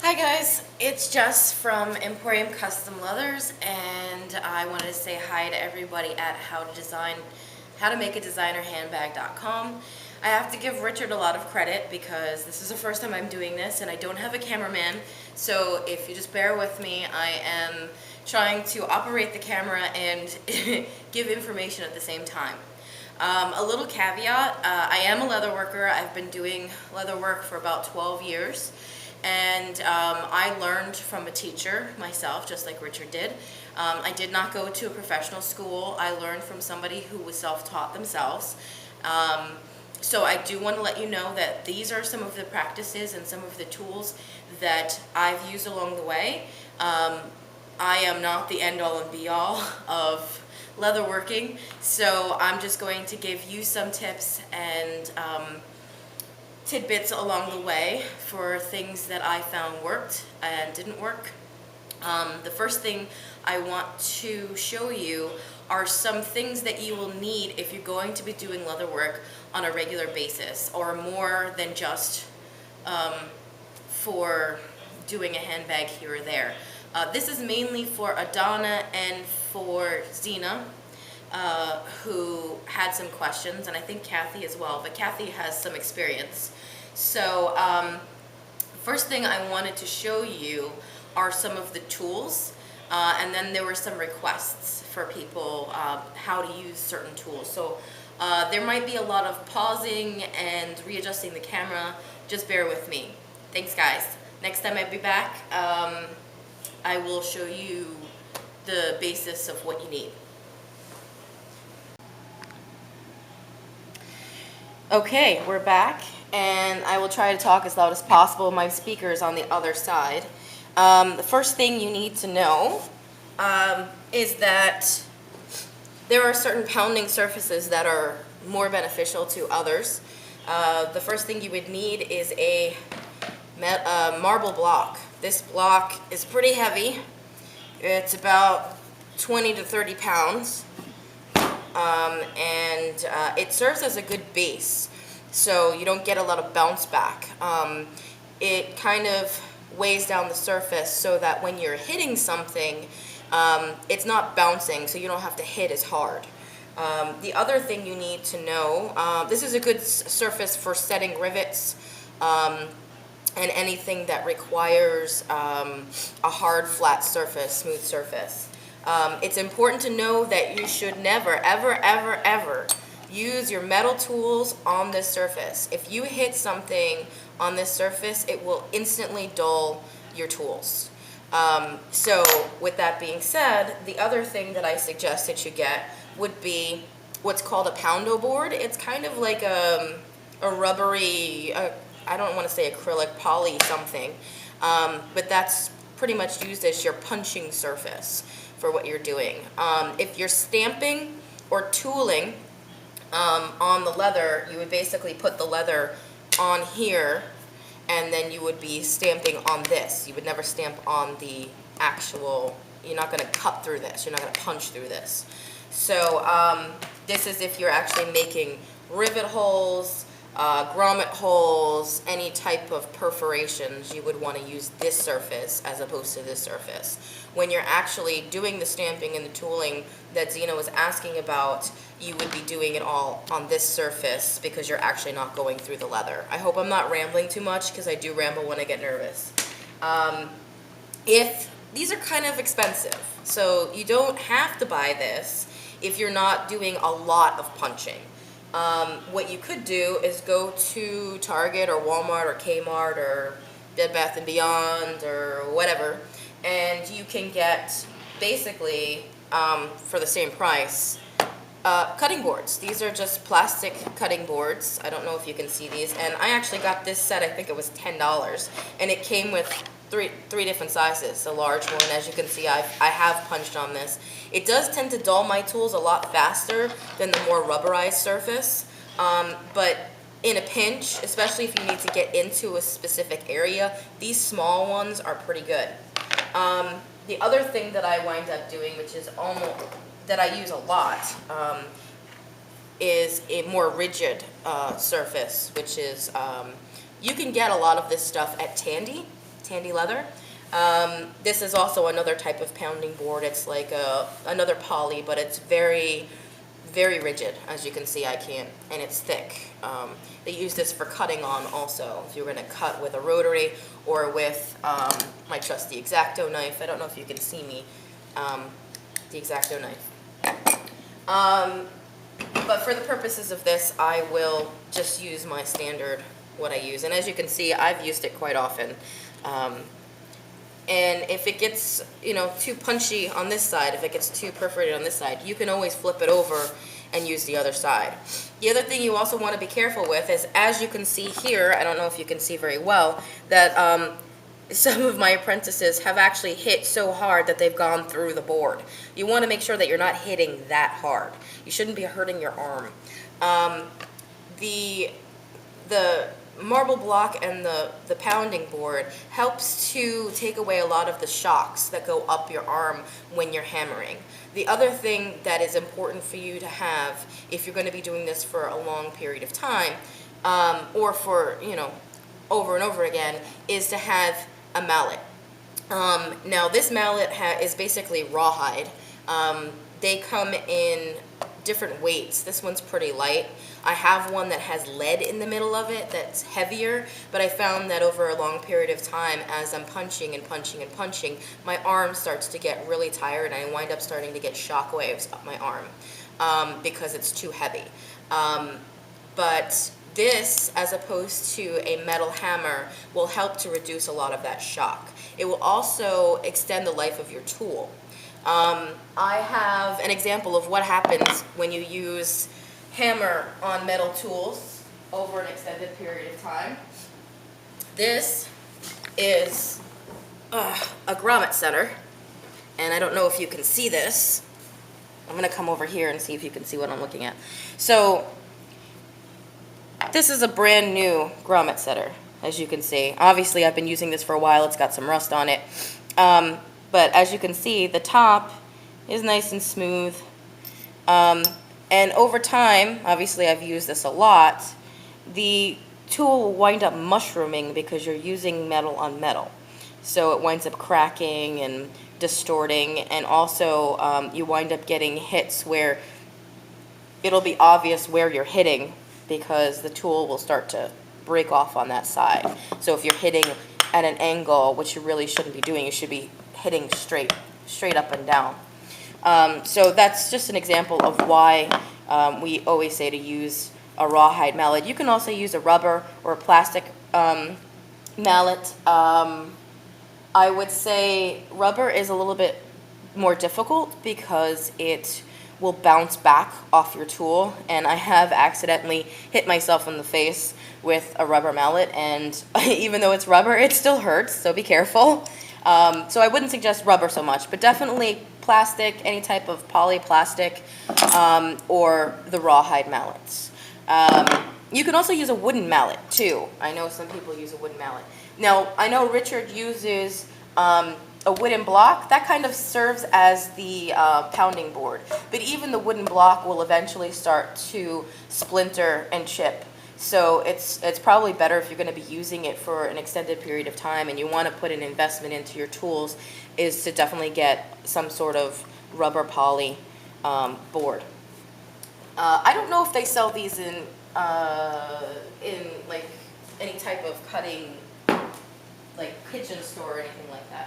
Hi guys, it's Jess from Emporium Custom Leathers, and I wanted to say hi to everybody at howtomakadesignerhandbag.com. I have to give Richard a lot of credit because this is the first time I'm doing this and I don't have a cameraman, so if you just bear with me, I am trying to operate the camera and give information at the same time. A little caveat, I am a leather worker. I've been doing leather work for about 12 years. And I learned from a teacher myself, just like Richard did. I did not go to a professional school. I learned from somebody who was self-taught themselves. So I do want to let you know that these are some of the practices and some of the tools that I've used along the way. I am not the end-all and be-all of leatherworking, so I'm just going to give you some tips and tidbits along the way for things that I found worked and didn't work. The first thing I want to show you are some things that you will need if you're going to be doing leather work on a regular basis, or more than just for doing a handbag here or there. This is mainly for Adana and for Zena, who had some questions, and I think Kathy as well, but Kathy has some experience. So first thing I wanted to show you are some of the tools, and then there were some requests for people how to use certain tools. So there might be a lot of pausing and readjusting the camera. Just bear with me. Thanks guys. Next time I be back, I will show you the basis of what you need. Okay, we're back, and I will try to talk as loud as possible. My speaker is on the other side. The first thing you need to know is that there are certain pounding surfaces that are more beneficial to others. The first thing you would need is a marble block. This block is pretty heavy. It's about 20 to 30 pounds. And it serves as a good base, so you don't get a lot of bounce back. It kind of weighs down the surface so that when you're hitting something, it's not bouncing, so you don't have to hit as hard. The other thing you need to know, this is a good surface for setting rivets and anything that requires a hard, flat surface, smooth surface. It's important to know that you should never, ever, ever, ever use your metal tools on this surface. If you hit something on this surface, it will instantly dull your tools. So with that being said, the other thing that I suggest that you get would be what's called a poundo board. It's kind of like a rubbery, I don't want to say acrylic, poly something, but that's pretty much used as your punching surface for what you're doing. If you're stamping or tooling on the leather, you would basically put the leather on here, and then you would be stamping on this. You would never stamp on the actual, you're not going to cut through this, you're not going to punch through this. So this is if you're actually making rivet holes, grommet holes, any type of perforations, you would want to use this surface as opposed to this surface. When you're actually doing the stamping and the tooling that Zena was asking about, you would be doing it all on this surface because you're actually not going through the leather. I hope I'm not rambling too much, because I do ramble when I get nervous. These are kind of expensive, so you don't have to buy this if you're not doing a lot of punching. What you could do is go to Target or Walmart or Kmart or Bed Bath & Beyond or whatever, and you can get basically for the same price cutting boards. These are just plastic cutting boards. I don't know if you can see these, and I actually got this set, I think it was $10, and it came with three different sizes. A large one, as you can see, I have punched on this. It does tend to dull my tools a lot faster than the more rubberized surface, but in a pinch, especially if you need to get into a specific area, these small ones are pretty good. The other thing that I wind up doing, which is that I use a lot, is a more rigid surface, which is, you can get a lot of this stuff at Tandy. Tandy Leather. This is also another type of pounding board. It's like another poly, but it's very, very rigid. As you can see, and it's thick. They use this for cutting on also. If you're going to cut with a rotary or with my trusty X-Acto knife. I don't know if you can see me, the X-Acto knife. But for the purposes of this, I will just use my standard, what I use. And as you can see, I've used it quite often. And if it gets, too punchy on this side, if it gets too perforated on this side, you can always flip it over and use the other side. The other thing you also want to be careful with is, as you can see here, I don't know if you can see very well, that some of my apprentices have actually hit so hard that they've gone through the board. You want to make sure that you're not hitting that hard. You shouldn't be hurting your arm. The marble block and the pounding board helps to take away a lot of the shocks that go up your arm when you're hammering. The other thing that is important for you to have, if you're going to be doing this for a long period of time, or for, over and over again, is to have a mallet. Now this mallet is basically rawhide. They come in different weights. This one's pretty light. I have one that has lead in the middle of it that's heavier, but I found that over a long period of time, as I'm punching and punching and punching, my arm starts to get really tired and I wind up starting to get shock waves up my arm because it's too heavy. But this, as opposed to a metal hammer, will help to reduce a lot of that shock. It will also extend the life of your tool. I have an example of what happens when you use hammer on metal tools over an extended period of time. This is a grommet setter, and I don't know if you can see this. I'm going to come over here and see if you can see what I'm looking at. So this is a brand new grommet setter, as you can see. Obviously, I've been using this for a while. It's got some rust on it. But as you can see, the top is nice and smooth. And over time, obviously I've used this a lot, the tool will wind up mushrooming because you're using metal on metal. So it winds up cracking and distorting, and also you wind up getting hits where it'll be obvious where you're hitting because the tool will start to break off on that side. So if you're hitting at an angle, which you really shouldn't be doing, you should be hitting straight up and down. So that's just an example of why we always say to use a rawhide mallet. You can also use a rubber or a plastic mallet. I would say rubber is a little bit more difficult because it will bounce back off your tool, and I have accidentally hit myself in the face with a rubber mallet, and even though it's rubber, it still hurts, so be careful. So I wouldn't suggest rubber so much, but definitely plastic, any type of polyplastic, or the rawhide mallets. You can also use a wooden mallet too. I know some people use a wooden mallet. Now, I know Richard uses a wooden block. That kind of serves as the pounding board, but even the wooden block will eventually start to splinter and chip. So it's probably better if you're going to be using it for an extended period of time and you want to put an investment into your tools, is to definitely get some sort of rubber poly board. I don't know if they sell these in like any type of cutting, like kitchen store or anything like that.